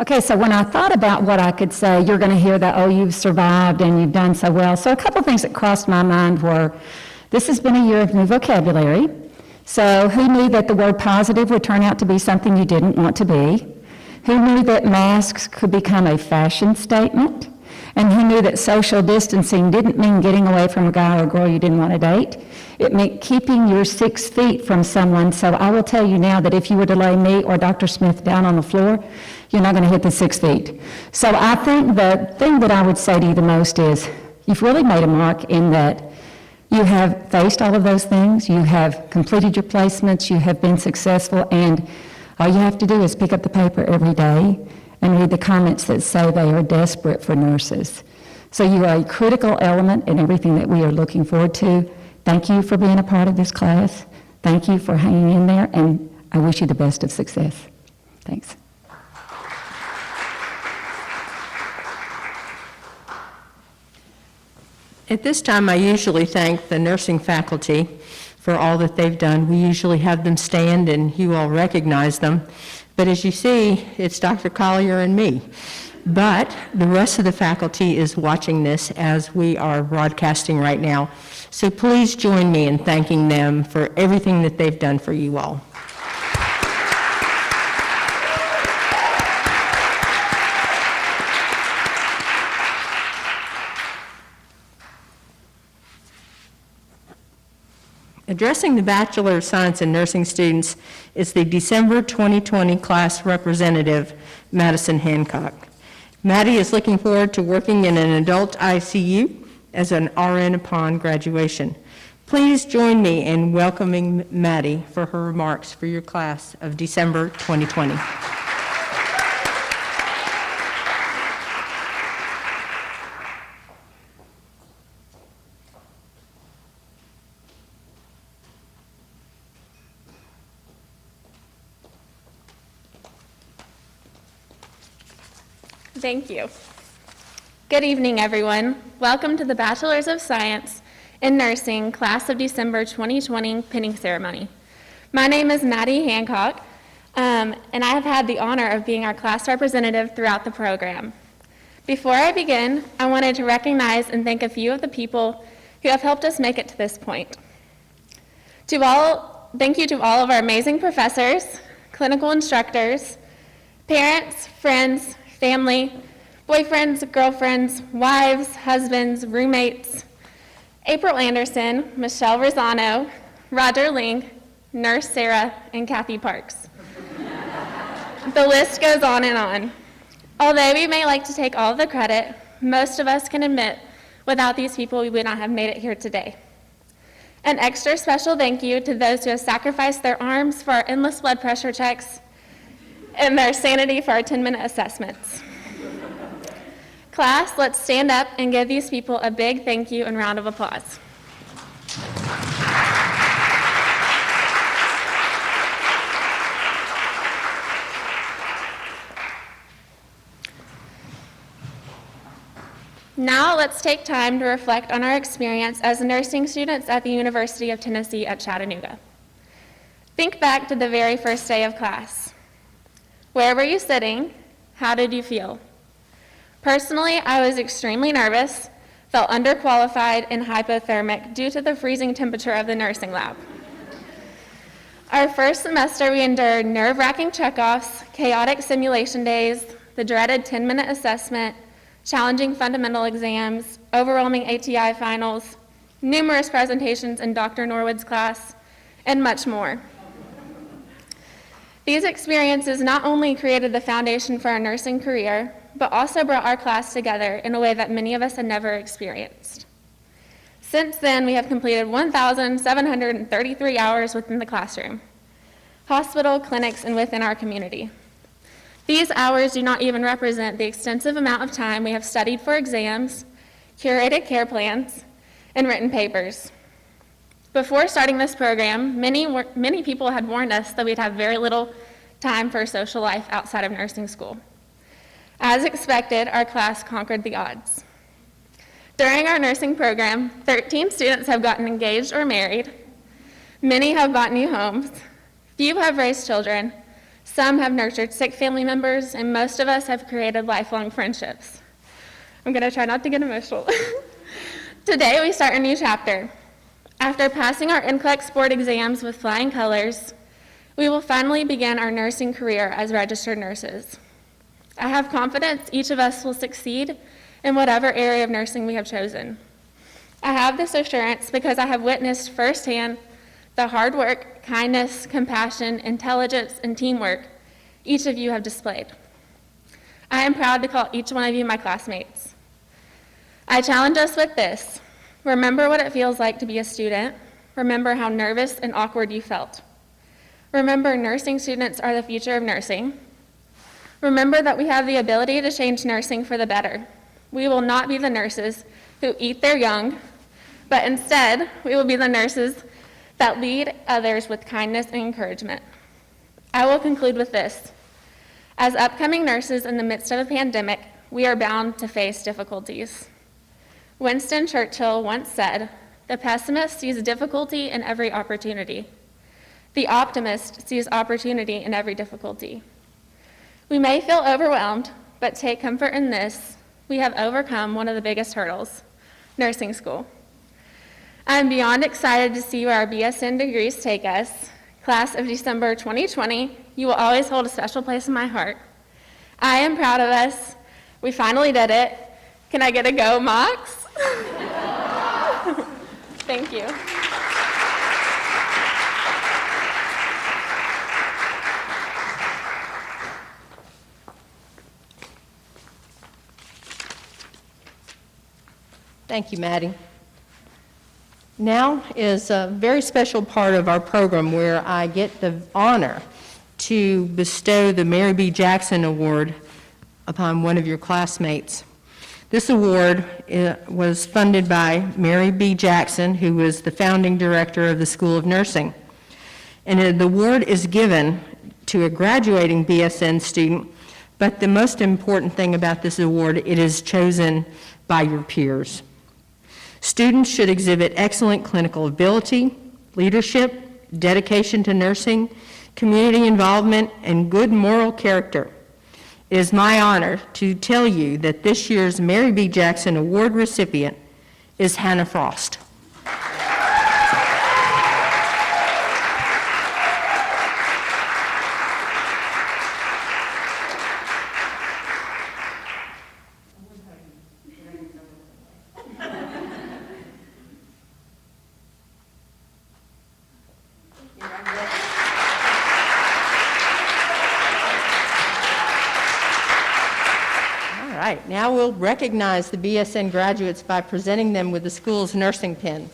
Okay, so when I thought about what I could say, you're going to hear that, oh, you've survived and you've done so well. So a couple things that crossed my mind were, this has been a year of new vocabulary. So who knew that the word positive would turn out to be something you didn't want to be? Who knew that masks could become a fashion statement? And who knew that social distancing didn't mean getting away from a guy or girl you didn't want to date? It meant keeping your 6 feet from someone. So I will tell you now that if you were to lay me or Dr. Smith down on the floor, you're not going to hit the 6 feet. So I think the thing that I would say to you the most is, you've really made a mark in that you have faced all of those things, you have completed your placements, you have been successful, and all you have to do is pick up the paper every day and read the comments that say they are desperate for nurses. So you are a critical element in everything that we are looking forward to. Thank you for being a part of this class. Thank you for hanging in there, and I wish you the best of success. Thanks. At this time, I usually thank the nursing faculty for all that they've done. We usually have them stand and you all recognize them. But as you see, it's Dr. Collier and me. But the rest of the faculty is watching this as we are broadcasting right now. So please join me in thanking them for everything that they've done for you all. Addressing the Bachelor of Science in Nursing students is the December 2020 class representative, Madison Hancock. Maddie is looking forward to working in an adult ICU as an RN upon graduation. Please join me in welcoming Maddie for her remarks for your class of December 2020. Thank you. Good evening, everyone. Welcome to the Bachelors of Science in Nursing Class of December 2020 pinning ceremony. My name is Maddie Hancock, and I have had the honor of being our class representative throughout the program. Before I begin, I wanted to recognize and thank a few of the people who have helped us make it to this point. Thank you to all of our amazing professors, clinical instructors, parents, friends, family, boyfriends, girlfriends, wives, husbands, roommates, April Anderson, Michelle Rosano, Roger Ling, Nurse Sarah, and Kathy Parks. The list goes on and on. Although we may like to take all of the credit, most of us can admit without these people we would not have made it here today. An extra special thank you to those who have sacrificed their arms for our endless blood pressure checks and their sanity for our 10-minute assessments. Class, let's stand up and give these people a big thank you and round of applause. Now let's take time to reflect on our experience as nursing students at the University of Tennessee at Chattanooga. Think back to the very first day of class. Where were you sitting? How did you feel? Personally, I was extremely nervous, felt underqualified and hypothermic due to the freezing temperature of the nursing lab. Our first semester, we endured nerve-wracking checkoffs, chaotic simulation days, the dreaded 10-minute assessment, challenging fundamental exams, overwhelming ATI finals, numerous presentations in Dr. Norwood's class, and much more. These experiences not only created the foundation for our nursing career, but also brought our class together in a way that many of us had never experienced. Since then, we have completed 1,733 hours within the classroom, hospital, clinics, and within our community. These hours do not even represent the extensive amount of time we have studied for exams, curated care plans, and written papers. Before starting this program, many people had warned us that we'd have very little time for social life outside of nursing school. As expected, our class conquered the odds. During our nursing program, 13 students have gotten engaged or married. Many have bought new homes. Few have raised children. Some have nurtured sick family members, and most of us have created lifelong friendships. I'm going to try not to get emotional. Today, we start a new chapter. After passing our NCLEX board exams with flying colors, we will finally begin our nursing career as registered nurses. I have confidence each of us will succeed in whatever area of nursing we have chosen. I have this assurance because I have witnessed firsthand the hard work, kindness, compassion, intelligence, and teamwork each of you have displayed. I am proud to call each one of you my classmates. I challenge us with this. Remember what it feels like to be a student. Remember how nervous and awkward you felt. Remember, nursing students are the future of nursing. Remember that we have the ability to change nursing for the better. We will not be the nurses who eat their young, but instead, we will be the nurses that lead others with kindness and encouragement. I will conclude with this. As upcoming nurses in the midst of a pandemic, we are bound to face difficulties. Winston Churchill once said, "The pessimist sees difficulty in every opportunity. The optimist sees opportunity in every difficulty." We may feel overwhelmed, but take comfort in this. We have overcome one of the biggest hurdles, nursing school. I am beyond excited to see where our BSN degrees take us. Class of December 2020, you will always hold a special place in my heart. I am proud of us. We finally did it. Can I get a go, Mox? Thank you. Thank you, Maddie. Now is a very special part of our program where I get the honor to bestow the Mary B. Jackson Award upon one of your classmates. This award was funded by Mary B. Jackson, who was the founding director of the School of Nursing. And the award is given to a graduating BSN student, but the most important thing about this award, it is chosen by your peers. Students should exhibit excellent clinical ability, leadership, dedication to nursing, community involvement, and good moral character. It is my honor to tell you that this year's Mary B. Jackson Award recipient is Hannah Frost. All right, now we'll recognize the BSN graduates by presenting them with the school's nursing pin.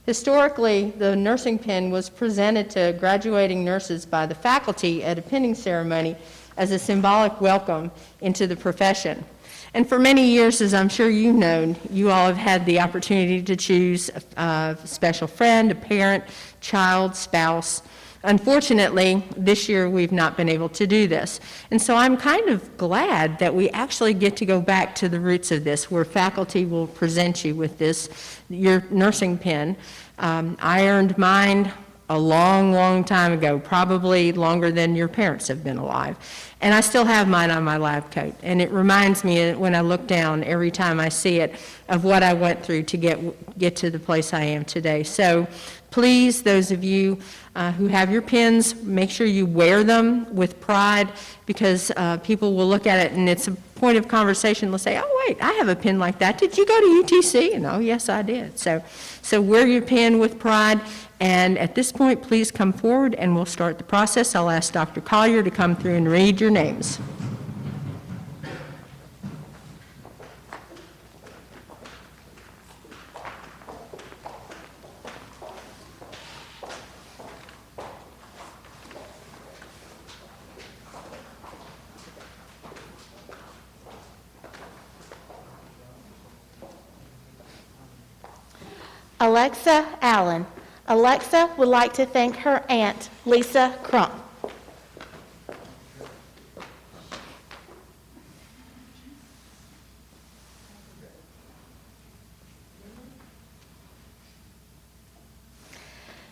Historically, the nursing pin was presented to graduating nurses by the faculty at a pinning ceremony as a symbolic welcome into the profession. And for many years, as I'm sure you know, you all have had the opportunity to choose a special friend, a parent, child, spouse. Unfortunately, this year we've not been able to do this. And so I'm kind of glad that we actually get to go back to the roots of this, where faculty will present you with this, your nursing pin. I earned mine a long, long time ago, probably longer than your parents have been alive. And I still have mine on my lab coat. And it reminds me, when I look down every time I see it, of what I went through to get to the place I am today. So please, those of you who have your pins, make sure you wear them with pride, because people will look at it and it's a point of conversation. They'll say, "Oh, wait, I have a pin like that. Did you go to UTC?" And, "Oh, yes, I did." So wear your pin with pride. And at this point, please come forward and we'll start the process. I'll ask Dr. Collier to come through and read your names. Alexa Allen. Alexa would like to thank her aunt, Lisa Crump.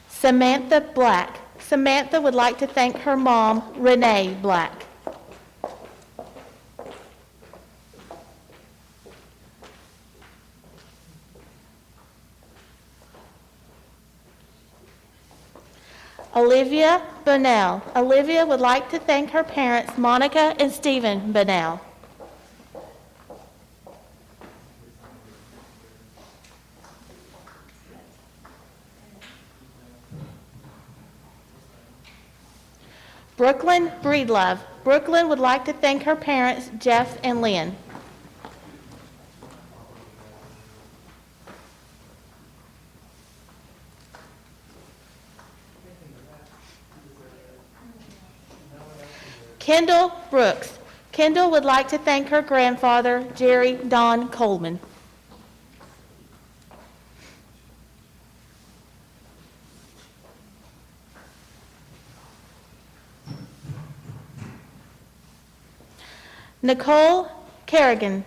Samantha Black. Samantha would like to thank her mom, Renee Black. Olivia Bonnell. Olivia would like to thank her parents, Monica and Stephen Bonnell. Brooklyn Breedlove. Brooklyn would like to thank her parents, Jeff and Lynn. Kendall Brooks. Kendall would like to thank her grandfather, Jerry Don Coleman. Nicole Kerrigan.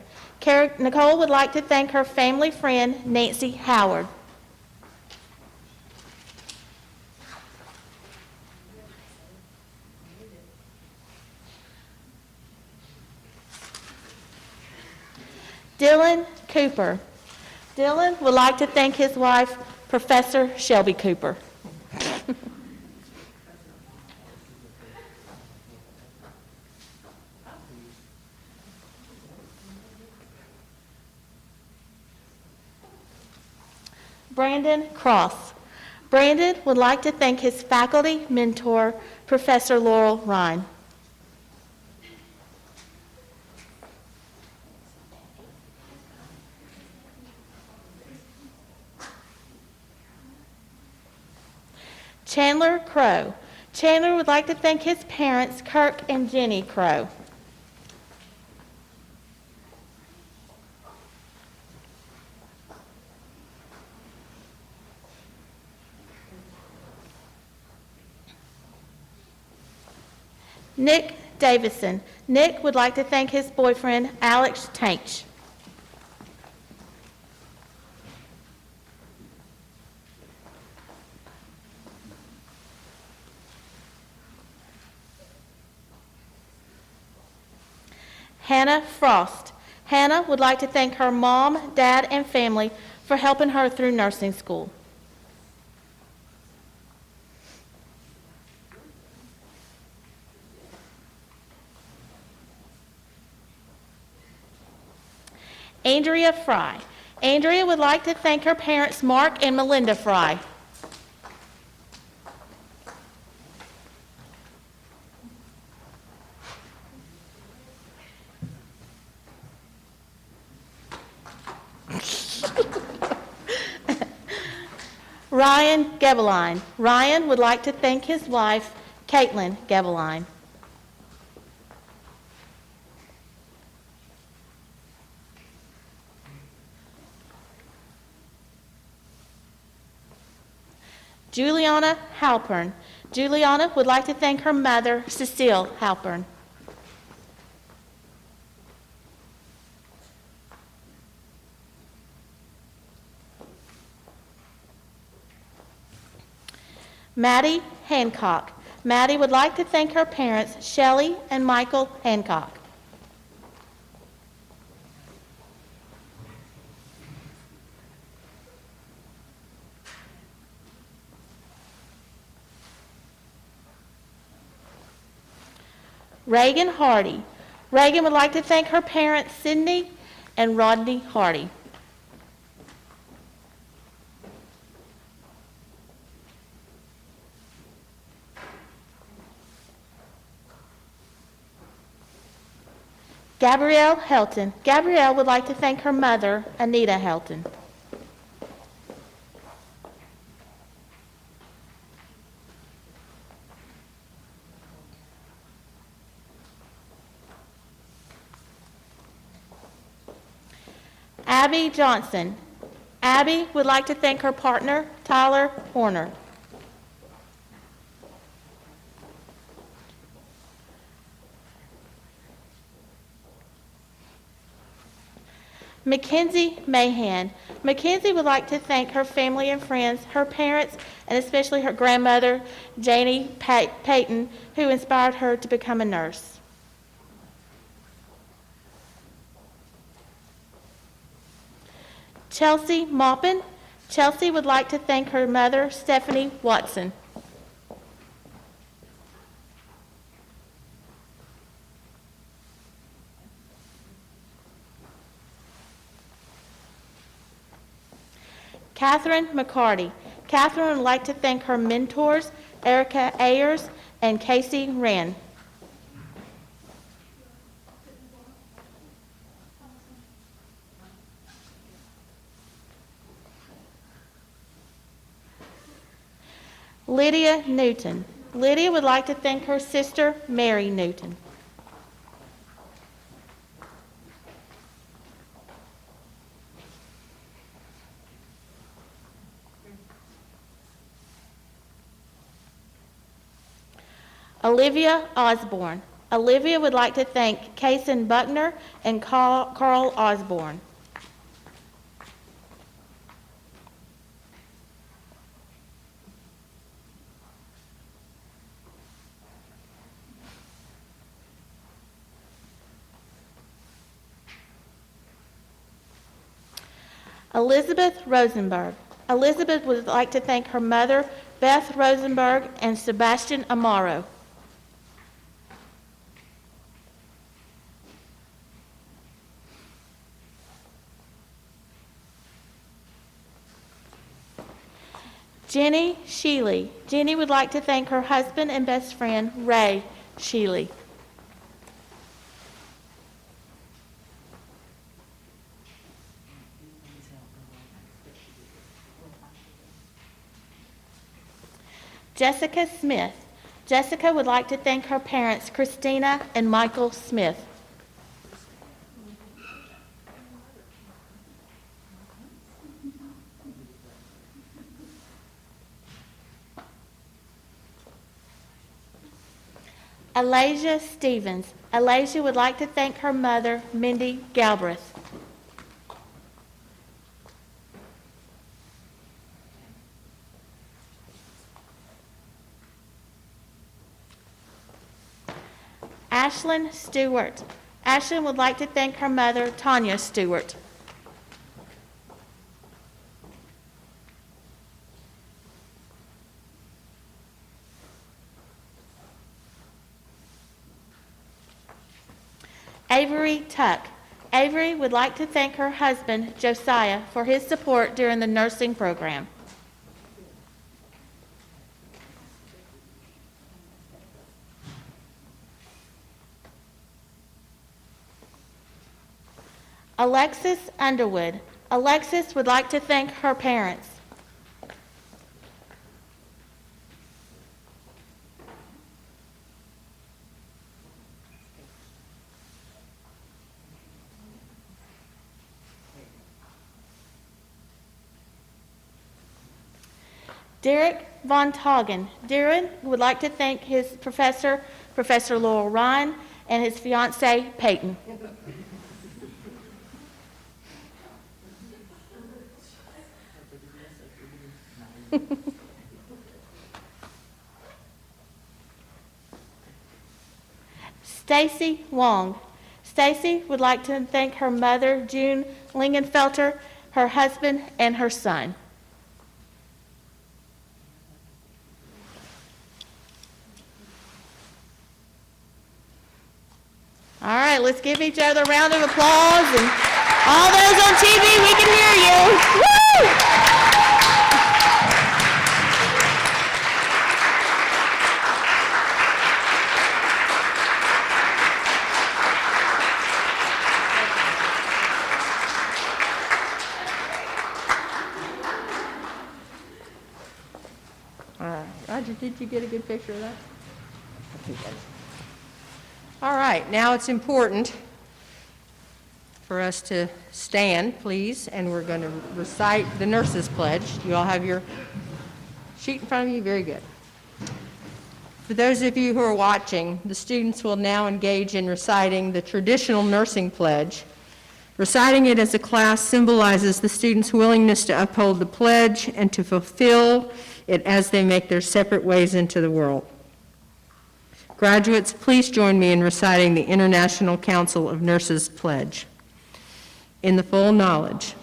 Nicole would like to thank her family friend, Nancy Howard. Dylan Cooper. Dylan would like to thank his wife, Professor Shelby Cooper. Brandon Cross. Brandon would like to thank his faculty mentor, Professor Laurel Ryan. Chandler Crow. Chandler would like to thank his parents, Kirk and Jenny Crow. Nick Davison. Nick would like to thank his boyfriend, Alex Tainch. Hannah Frost. Hannah would like to thank her mom, dad, and family for helping her through nursing school. Andrea Fry. Andrea would like to thank her parents, Mark and Melinda Fry. Ryan Gebeline. Ryan would like to thank his wife, Caitlin Gebeline. Juliana Halpern. Juliana would like to thank her mother, Cecile Halpern. Maddie Hancock. Maddie would like to thank her parents, Shelley and Michael Hancock. Reagan Hardy. Reagan would like to thank her parents, Sydney and Rodney Hardy. Gabrielle Helton. Gabrielle would like to thank her mother, Anita Helton. Abby Johnson. Abby would like to thank her partner, Tyler Horner. Mackenzie Mahan. Mackenzie would like to thank her family and friends, her parents, and especially her grandmother, Janie Payton, who inspired her to become a nurse. Chelsea Maupin. Chelsea would like to thank her mother, Stephanie Watson. Catherine McCarty. Catherine would like to thank her mentors, Erica Ayers and Casey Wren. Lydia Newton. Lydia would like to thank her sister, Mary Newton. Olivia Osborne. Olivia would like to thank Kason Buckner and Carl Osborne. Elizabeth Rosenberg. Elizabeth would like to thank her mother, Beth Rosenberg, and Sebastian Amaro. Jenny Sheely. Jenny would like to thank her husband and best friend, Ray Sheely. Jessica Smith. Jessica would like to thank her parents, Christina and Michael Smith. Alasia Stevens. Alasia would like to thank her mother, Mindy Galbraith. Ashlyn Stewart. Ashlyn would like to thank her mother, Tanya Stewart. Avery Tuck. Avery would like to thank her husband, Josiah, for his support during the nursing program. Alexis Underwood. Alexis would like to thank her parents. Derek Von Toggen. Derek would like to thank his professor, Professor Laurel Ryan, and his fiancee, Peyton. Stacy Wong. Stacy would like to thank her mother, June Lingenfelter, her husband, and her son. All right, let's give each other a round of applause. And all those on TV, we can hear you. Woo! Roger, did you get a good picture of that? All right, now it's important for us to stand, please, and we're going to recite the Nurses Pledge. You all have your sheet in front of you? Very good. For those of you who are watching, the students will now engage in reciting the traditional nursing pledge. Reciting it as a class symbolizes the students' willingness to uphold the pledge and to fulfill it as they make their separate ways into the world. Graduates, please join me in reciting the International Council of Nurses Pledge. In the full knowledge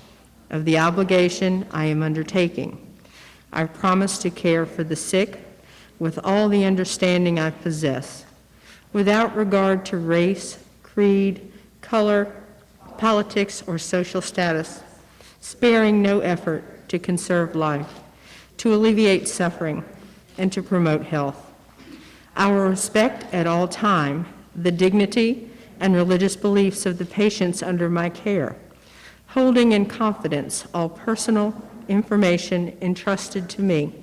of the obligation I am undertaking, I promise to care for the sick with all the understanding I possess, without regard to race, creed, color, politics, or social status, sparing no effort to conserve life, to alleviate suffering, and to promote health. I will respect at all time the dignity and religious beliefs of the patients under my care, holding in confidence all personal information entrusted to me,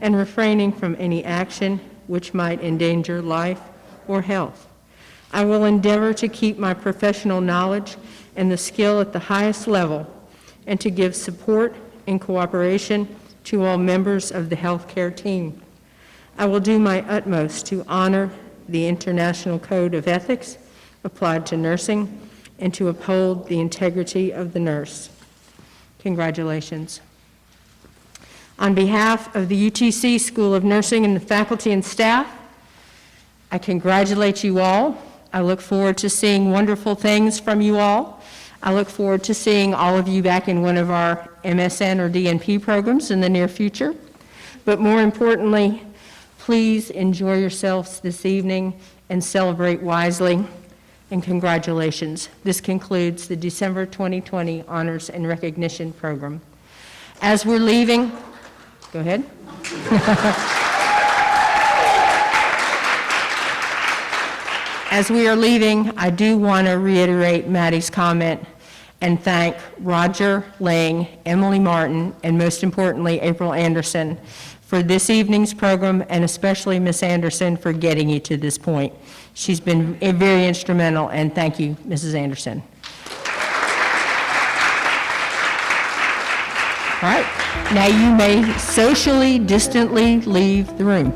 and refraining from any action which might endanger life or health. I will endeavor to keep my professional knowledge and the skill at the highest level, and to give support and cooperation to all members of the healthcare team. I will do my utmost to honor the International Code of Ethics applied to nursing and to uphold the integrity of the nurse. Congratulations. On behalf of the UTC School of Nursing and the faculty and staff, I congratulate you all. I look forward to seeing wonderful things from you all. I look forward to seeing all of you back in one of our MSN or DNP programs in the near future. But more importantly, please enjoy yourselves this evening and celebrate wisely. And congratulations. This concludes the December 2020 Honors and Recognition Program. As we're leaving, go ahead. As we are leaving, I do want to reiterate Maddie's comment and thank Roger Lang, Emily Martin, and most importantly, April Anderson for this evening's program, and especially Ms. Anderson for getting you to this point. She's been very instrumental, and thank you, Mrs. Anderson. All right, now you may socially distantly leave the room.